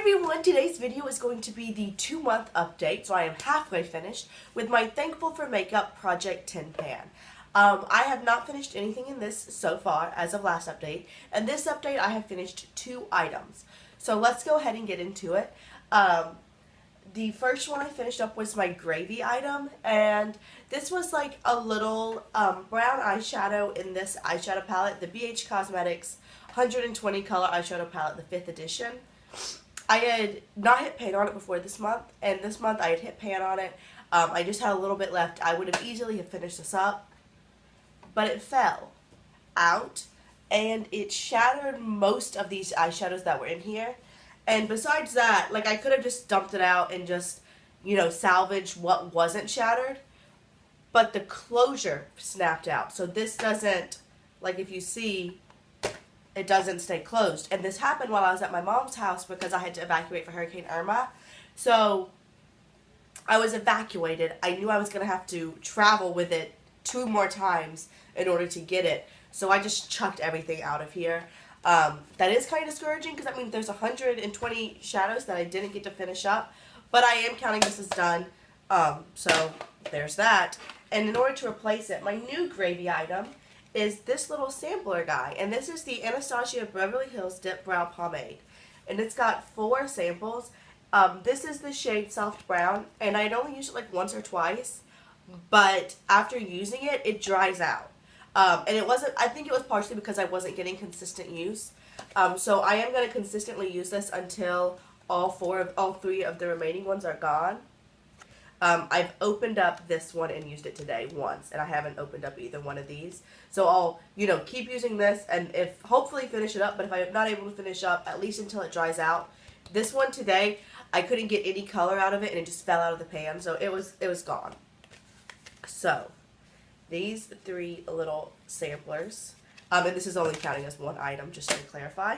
everyone, today's video is going to be the 2-month update, so I am halfway finished with my Thankful for Makeup Project 10 pan. I have not finished anything in this so far as of last update, and this update I have finished 2 items. So let's go ahead and get into it. The first one I finished up was my gravy item, and this was like a little brown eyeshadow in this eyeshadow palette, the Beige Cosmetics 120 color eyeshadow palette, the 5th edition. I had not hit pan on it before this month, and this month I had hit pan on it. I just had a little bit left. I would have easily have finished this up, but it fell out, and it shattered most of these eyeshadows that were in here. And besides that, like, I could have just dumped it out and just, you know, salvaged what wasn't shattered, but the closure snapped out. So this doesn't, like, if you see, it doesn't stay closed. And this happened while I was at my mom's house because I had to evacuate for Hurricane Irma. So I was evacuated. I knew I was going to have to travel with it 2 more times in order to get it. So I just chucked everything out of here. That is kind of discouraging because, I mean, there's 120 shadows that I didn't get to finish up. But I am counting this as done. So there's that. And in order to replace it, my new gravy item is this little sampler guy, and this is the Anastasia Beverly Hills Dipbrow Pomade, and it's got 4 samples. This is the shade Soft Brown, and I'd only used it like once or twice, but after using it, it dries out. And it wasn't, I think it was partially because I wasn't getting consistent use. So I am going to consistently use this until all 3 of the remaining ones are gone. I've opened up this one and used it today once, and I haven't opened up either one of these. So I'll, you know, keep using this, and if hopefully finish it up, but if I'm not able to finish up, at least until it dries out. This one today, I couldn't get any color out of it, and it just fell out of the pan, so it was gone. So, these 3 little samplers, and this is only counting as one item, just to clarify.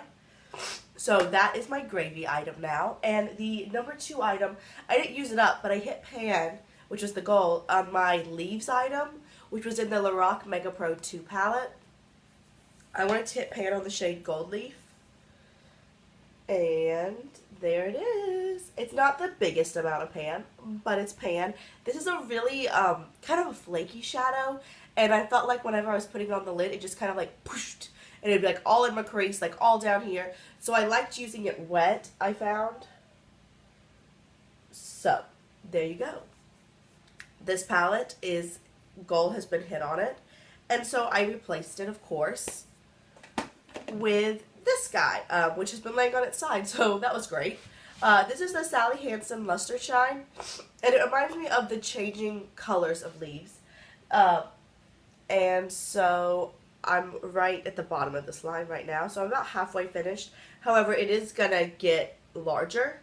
So that is my gravy item now, and the number 2 item, I didn't use it up, but I hit pan, which was the goal, on my leaves item, which was in the Lorac Mega Pro 2 palette. I wanted to hit pan on the shade Gold Leaf, and there it is. It's not the biggest amount of pan, but it's pan. This is a really kind of a flaky shadow, and I felt like whenever I was putting on the lid, it just kind of like pushed. And it'd be like all in my crease, like all down here. So I liked using it wet, I found. So, there you go. This palette is, goal has been hit on it. And so I replaced it, of course, with this guy, which has been laying on its side. So that was great. This is the Sally Hansen Lustre Shine. And it reminds me of the changing colors of leaves. And so I'm right at the bottom of this line right now, so I'm about halfway finished. However, it is gonna get larger,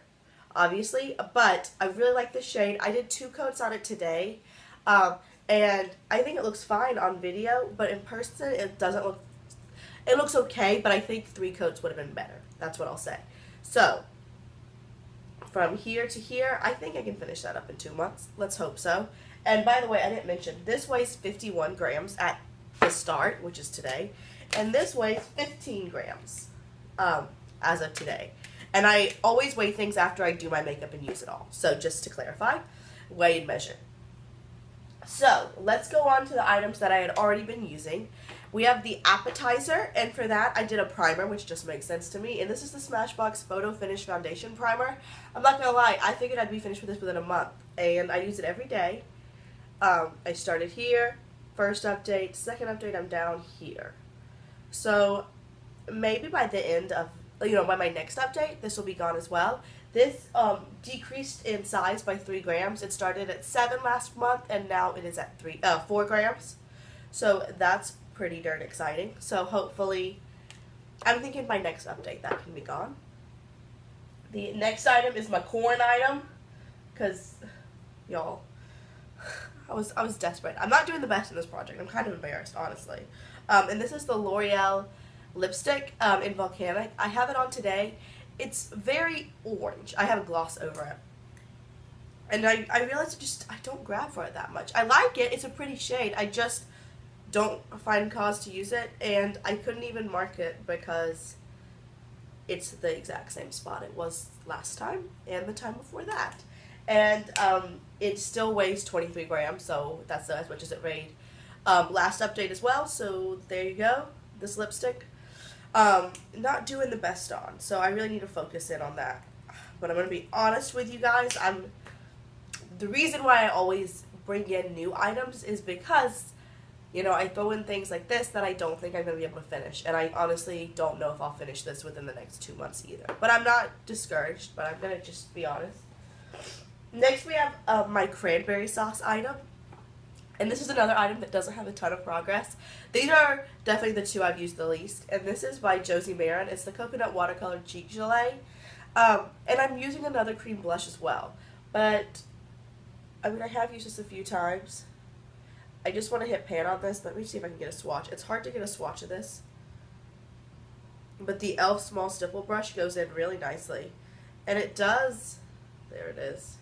obviously, but I really like this shade. I did 2 coats on it today, and I think it looks fine on video, but in person it doesn't look, it looks okay, but I think 3 coats would have been better. That's what I'll say. So, from here to here, I think I can finish that up in 2 months. Let's hope so. And by the way, I didn't mention, this weighs 51 grams at the start, which is today, and this weighs 15 grams as of today. And I always weigh things after I do my makeup and use it all. So just to clarify, weigh and measure. So let's go on to the items that I had already been using. We have the Appetizer, and for that I did a primer, which just makes sense to me, and this is the Smashbox Photo Finish Foundation Primer. I'm not gonna lie, I figured I'd be finished with this within a month, and I use it every day. I started here. First update, second update, I'm down here. So maybe by the end of, you know, by my next update, this will be gone as well. This decreased in size by 3 grams. It started at 7 last month, and now it is at 4 grams. So that's pretty darn exciting. So hopefully, I'm thinking by next update that can be gone. The next item is my corn item, because, y'all, I was desperate. I'm not doing the best in this project. I'm kind of embarrassed, honestly. And this is the L'Oreal lipstick in Volcanic. I have it on today. It's very orange. I have a gloss over it. And I realized I don't grab for it that much. I like it. It's a pretty shade. I just don't find cause to use it. And I couldn't even mark it because it's the exact same spot it was last time and the time before that. And it still weighs 23 grams, so that's as much as it weighed last update as well. So there you go, this lipstick. Not doing the best on, so I really need to focus in on that. But I'm going to be honest with you guys, the reason why I always bring in new items is because, you know, I throw in things like this that I don't think I'm going to be able to finish. And I honestly don't know if I'll finish this within the next 2 months either. But I'm not discouraged, but I'm going to just be honest. Next we have my cranberry sauce item. And this is another item that doesn't have a ton of progress. These are definitely the two I've used the least. And this is by Josie Maran. It's the Coconut Watercolor Cheek Gelee. And I'm using another cream blush as well. But, I mean, I have used this a few times. I just want to hit pan on this. Let me see if I can get a swatch. It's hard to get a swatch of this. But the e.l.f. small stipple brush goes in really nicely. And it does, there it is.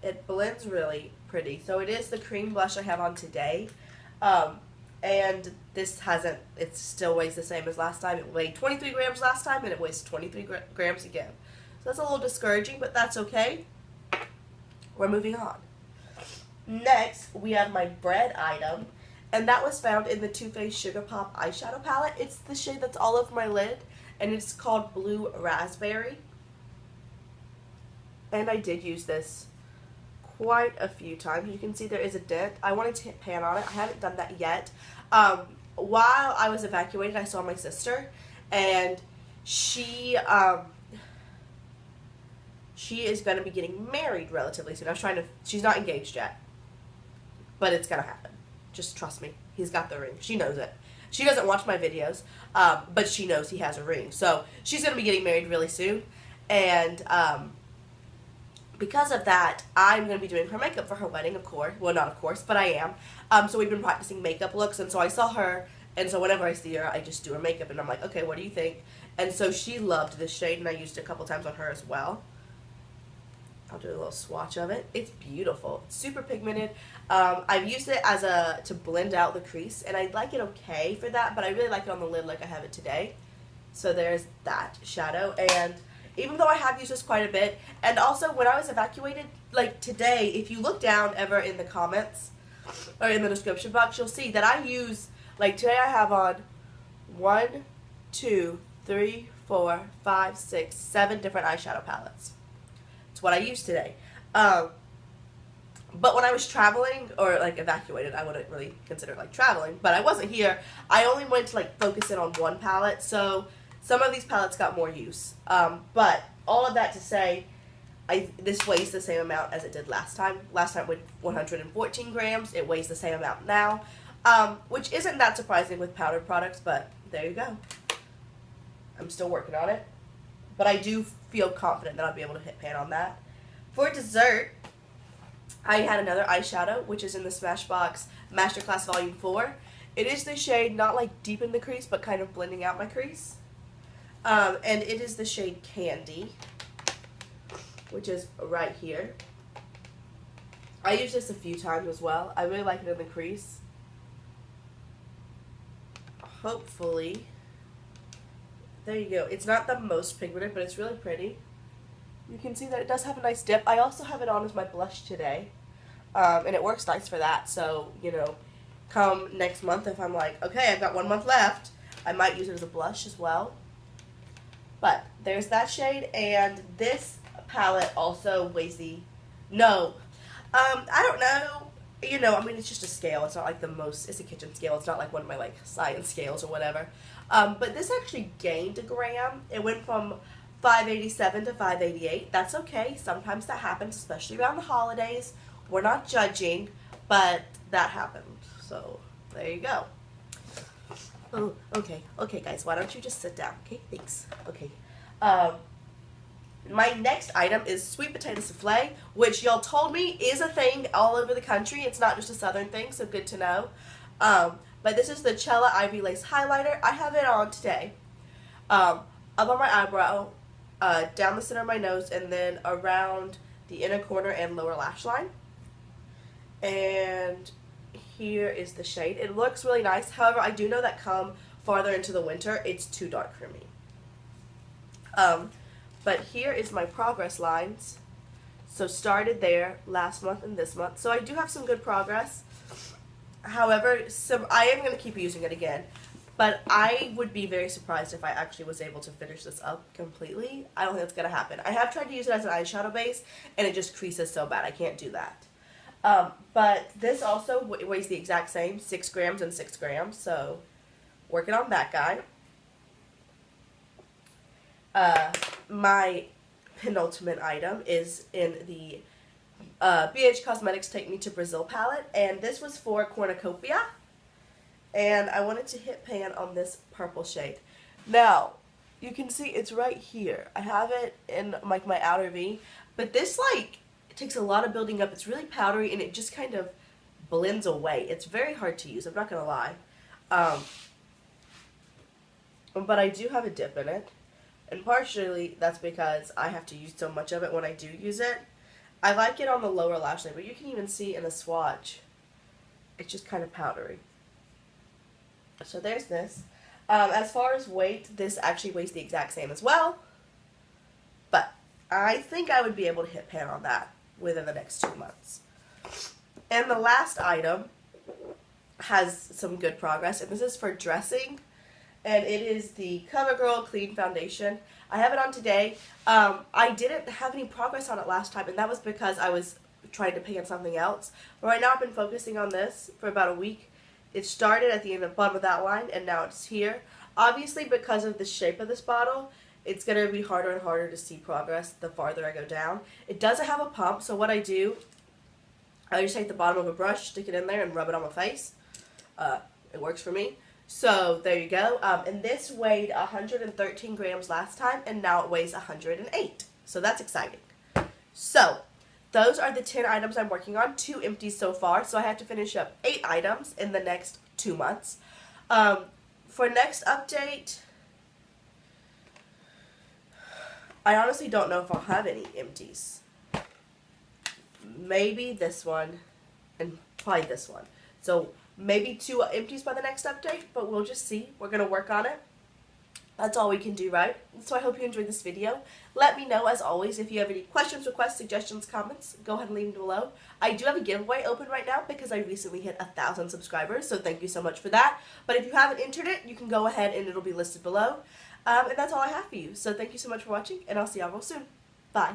It blends really pretty. So it is the cream blush I have on today. And this hasn't, it still weighs the same as last time. It weighed 23 grams last time and it weighs 23 grams again. So that's a little discouraging, but that's okay. We're moving on. Next, we have my bread item. And that was found in the Too Faced Sugar Pop eyeshadow palette. It's the shade that's all over my lid. And it's called Blue Raspberry. And I did use this quite a few times. You can see there is a dent. I wanted to hit pan on it. I haven't done that yet. While I was evacuated, I saw my sister, and she is going to be getting married relatively soon. She's not engaged yet, but it's going to happen. Just trust me. He's got the ring. She knows it. She doesn't watch my videos, but she knows he has a ring. So she's going to be getting married really soon, and because of that, I'm going to be doing her makeup for her wedding, of course. Well, not of course, but I am. So we've been practicing makeup looks, and so I saw her, and so whenever I see her, I just do her makeup, and I'm like, okay, what do you think? And so she loved this shade, and I used it a couple times on her as well. I'll do a little swatch of it. It's beautiful. It's super pigmented. I've used it as to blend out the crease, and I like it okay for that, but I really like it on the lid like I have it today. So there's that shadow, and even though I have used this quite a bit, and also when I was evacuated, like today, if you look down ever in the comments, or in the description box, you'll see that I use, like today I have on 1, 2, 3, 4, 5, 6, 7 different eyeshadow palettes. It's what I used today. But when I was traveling, or like evacuated, I wouldn't really consider it like traveling, but I wasn't here, I only went to like focus in on one palette, so some of these palettes got more use. But all of that to say, this weighs the same amount as it did last time. Last time with 114 grams. It weighs the same amount now, which isn't that surprising with powdered products, but there you go. I'm still working on it, but I do feel confident that I'll be able to hit pan on that. For dessert, I had another eyeshadow, which is in the Smashbox Masterclass Volume 4. It is the shade, not like deep in the crease, but kind of blending out my crease. And it is the shade Candy, which is right here. I use this a few times as well. I really like it in the crease. Hopefully. There you go. It's not the most pigmented, but it's really pretty. You can see that it does have a nice dip. I also have it on as my blush today. And it works nice for that. So, you know, come next month, if I'm like, okay, I've got 1 month left, I might use it as a blush as well. But there's that shade, and this palette also weighs I don't know. You know, I mean, it's just a scale. It's not like it's a kitchen scale. It's not like one of my, like, science scales or whatever. But this actually gained a gram. It went from 587 to 588. That's okay. Sometimes that happens, especially around the holidays. We're not judging, but that happened. So, there you go. Oh, okay. Okay, guys, why don't you just sit down? Okay, thanks. Okay. My next item is sweet potato soufflé, which y'all told me is a thing all over the country. It's not just a southern thing, so good to know. But this is the Chella Ivory Lace Highlighter. I have it on today. Up on my eyebrow, down the center of my nose, and then around the inner corner and lower lash line. And here is the shade. It looks really nice. However, I do know that come farther into the winter, it's too dark for me. But here is my progress lines. So started there last month and this month. So I do have some good progress. However, I am going to keep using it again. But I would be very surprised if I actually was able to finish this up completely. I don't think that's going to happen. I have tried to use it as an eyeshadow base, and it just creases so bad. I can't do that. But this also weighs the exact same, 6 grams and 6 grams. So working on that guy. My penultimate item is in the BH Cosmetics Take Me to Brazil palette, and this was for Cornucopia, and I wanted to hit pan on this purple shade. Now, you can see it's right here. I have it in like my outer V, but this it takes a lot of building up. It's really powdery, and it just kind of blends away. It's very hard to use, I'm not gonna lie. But I do have a dip in it. And partially, that's because I have to use so much of it when I do use it. I like it on the lower lash line, but you can even see in the swatch, it's just kind of powdery. So there's this. As far as weight, this actually weighs the exact same as well. But I think I would be able to hit pan on that within the next 2 months. And the last item has some good progress, and this is for dressing. And it is the Covergirl Clean Foundation. I have it on today. I didn't have any progress on it last time, and that was because I was trying to pan something else. But right now I've been focusing on this for about a week. It started at the bottom of that line, and now it's here. Obviously, because of the shape of this bottle, it's going to be harder and harder to see progress the farther I go down. It doesn't have a pump, so what I do, I just take the bottom of a brush, stick it in there, and rub it on my face. It works for me. So there you go, and this weighed 113 grams last time, and now it weighs 108, so that's exciting. So those are the 10 items I'm working on, 2 empties so far, so I have to finish up 8 items in the next 2 months. For next update, I honestly don't know if I'll have any empties. Maybe this one, and probably this one. So maybe 2 empties by the next update, but we'll just see. We're going to work on it. That's all we can do, right? So I hope you enjoyed this video. Let me know, as always, if you have any questions, requests, suggestions, comments. Go ahead and leave them below. I do have a giveaway open right now because I recently hit 1,000 subscribers, so thank you so much for that. But if you haven't entered it, you can go ahead and it'll be listed below. And that's all I have for you. So thank you so much for watching, and I'll see y'all real soon. Bye.